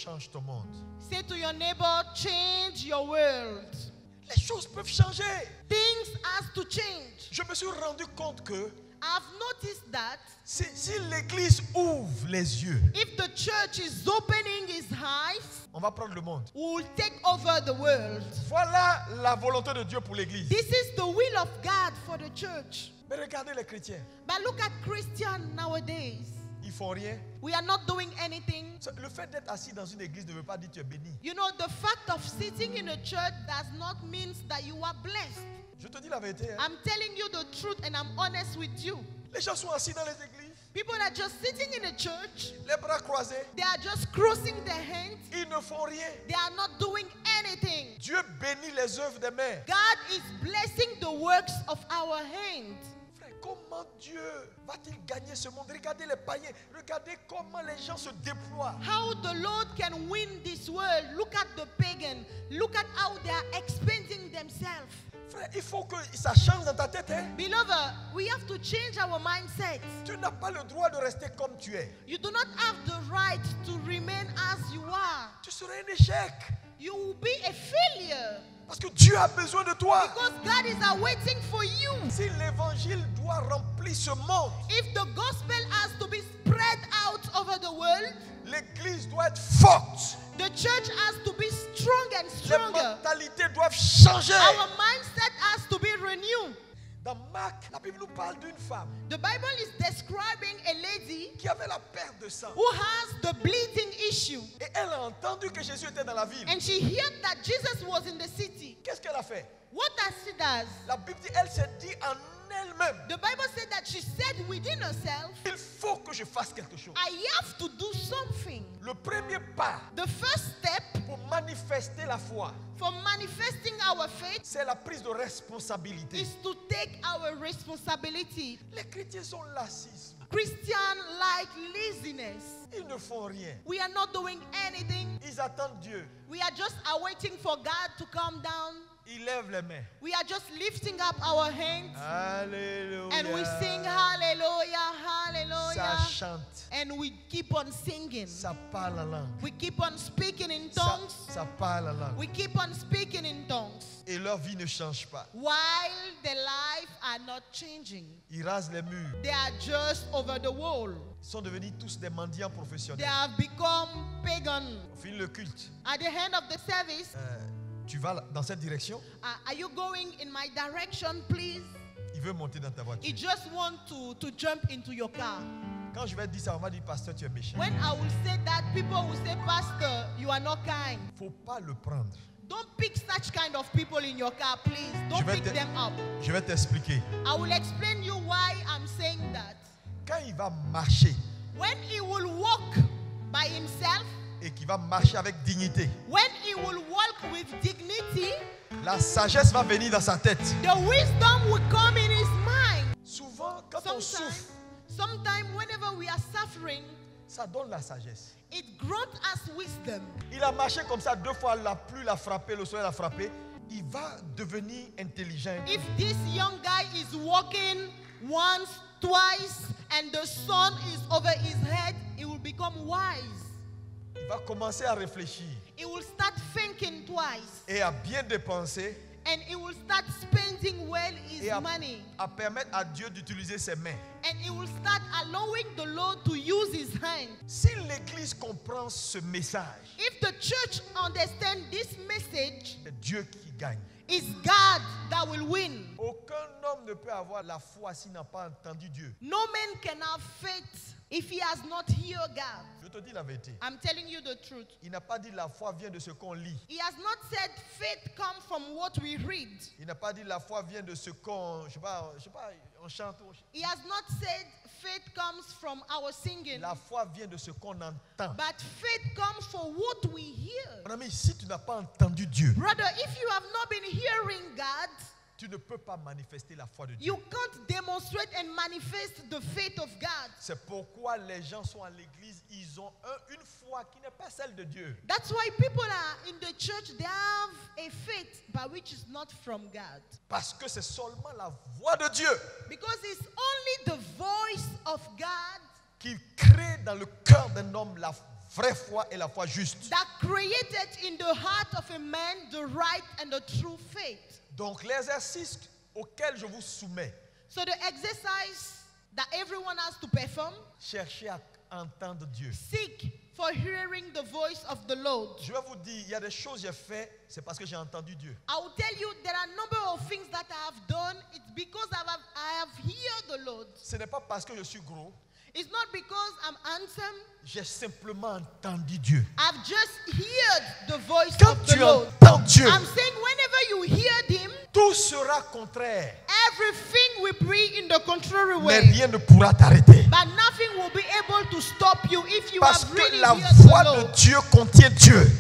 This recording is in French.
change ton monde. Say to your neighbor, change your world. Les choses peuvent changer. Things has to change. Je me suis rendu compte que I've noticed that si l'église ouvre les yeux, if the church is opening its eyes, on va prendre le monde. we will take over the world. Voilà la volonté de Dieu pour l'église. This is the will of God for the church. Mais regardez les chrétiens. But look at Christians nowadays. Ils font rien. We are not doing anything. Le fait d'être assis dans une église ne veut pas dire que tu es béni. You know, the fact of sitting in a church does not mean that you are blessed. Je te dis la vérité. Hein. I'm telling you the truth and I'm honest with you. Les gens sont assis dans les églises, People are just sitting in a church. les bras croisés. They are just crossing their hands. Ils ne font rien. They are not doing anything. Dieu bénit les œuvres des mains. God is blessing the works of our hands. Frère, comment Dieu va-t-il gagner ce monde? Regardez les païens. Regardez comment les gens se déploient. How the Lord can win this world. Look at the pagan. Look at how they are expanding themselves. Frère, il faut que ça change dans ta tête. Hein? Beloved, we have to change our mindset. Tu n'as pas le droit de rester comme tu es. You do not have the right to remain as you are. Tu seras un échec. You will be a failure. Parce que Dieu a besoin de toi. Because God is waiting for you. Si l'évangile doit remplir ce monde, If the gospel has to be spread out over the world, l'église doit être forte. the church has to be strong and Les stronger. mentalités doivent changer. Our mindset has to be renewed. Dans Marc, la Bible nous parle d'une femme The Bible is describing a lady qui avait la perte de sang. who has the bleeding issue. Et elle a entendu que Jésus était dans la ville. And she heard that Jesus was in the city. Qu'est-ce qu'elle a fait? What does she do? La Bible dit, elle s'est dit en elle-même, The Bible said that she said within herself, il faut que je fasse quelque chose. I have to do something. Le premier pas The first step pour manifester la foi, for manifesting our faith c'est la prise de responsabilité. is to take our responsibility. Les chrétiens sont lassistes. Christian like laziness. Ils ne font rien. We are not doing anything. Ils attendent Dieu. We are just awaiting for God to come down. Ils lèvent les mains. We are just lifting up our hands Alléluia. and we sing hallelujah, Ça hallelujah. chante. And we keep on singing. Ça parle la langue. We keep on speaking in Ça, tongues. ça parle la langue. We keep on speaking in tongues. Et leur vie ne change pas. While their life are not changing. Ils rasent les murs. They are just over the wall. Ils sont devenus tous des mendiants They professionnels. have become pagan. On finit le culte. At the end of the service, Tu vas dans cette direction. are you going in my direction, please? Il veut monter dans ta He voiture. just want to jump into your car. Quand je vais dire ça, on va dire, pasteur, tu es méchant. When I will say that, people will say, Pastor, you are not kind. Il ne faut pas le prendre. Don't pick such kind of people in your car, please. Don't Je vais pick te- them up. Je vais t'expliquer. I will explain you why I'm saying that. Quand il va marcher When he will walk by himself, et qu'il va marcher avec dignité, when he will walk with dignity, la sagesse va venir dans sa tête. the wisdom will come in his mind. Souvent, quand on souffre, Sometimes whenever we are suffering, ça donne la sagesse. it grants us wisdom. Il a marché comme ça 2 fois, la pluie l'a frappé, le soleil l'a frappé. Il va devenir intelligent. If this young guy is walking once, twice, and the sun is over his head, he will become wise. Il va commencer à réfléchir He will start thinking twice. et à bien dépenser And he will start spending well his et money. à permettre à Dieu d'utiliser ses mains. And he will start allowing the Lord to use his hand. Si l'Église comprend ce message, If the church understands this message, c'est Dieu qui gagne. it's God that will win. Aucun homme ne peut avoir la foi s'il n'a pas entendu Dieu. No man can have faith if he has not heard God. Je te dis la vérité. I'm telling you the truth. Il n'a pas dit la foi vient de ce qu'on lit. He has not said faith comes from what we read. Il n'a pas dit la foi vient de ce qu'on, je sais pas, on chante. He has not said faith comes from our singing. La foi vient de ce qu'on entend. But faith comes from what we hear. Mon ami, si tu n'as pas entendu Dieu, Brother, if you have not been hearing God, tu ne peux pas manifester la foi de Dieu. you can't demonstrate and manifest the faith of God. C'est pourquoi les gens sont à l'église, ils ont une foi qui n'est pas celle de Dieu. That's why people are in the church, they have a faith, but which is not from God. Parce que c'est seulement la voix de Dieu Because it's only the voice of God qui crée dans le cœur d'un homme la vraie foi et la foi juste. that created in the heart of a man the right and the true faith. Donc l'exercice auquel je vous soumets, So the exercise that everyone has to perform, cherchez à entendre Dieu. seek for hearing the voice of the Lord. Je vais vous dire, il y a des choses que j'ai fait, c'est parce que j'ai entendu Dieu. I will tell you there are a number of things that I have done. It's because I have heard the Lord. Ce n'est pas parce que je suis gros, It's not because I'm handsome. j'ai simplement entendu Dieu. I've just heard the voice Quand of the tu Lord. entends Dieu, I'm saying whenever you hear Him, tout sera contraire, everything will be in the contrary mais way. rien ne pourra t'arrêter. But nothing will be able to stop you if you Parce have que really la heard the voix de Lord. Dieu contient Dieu.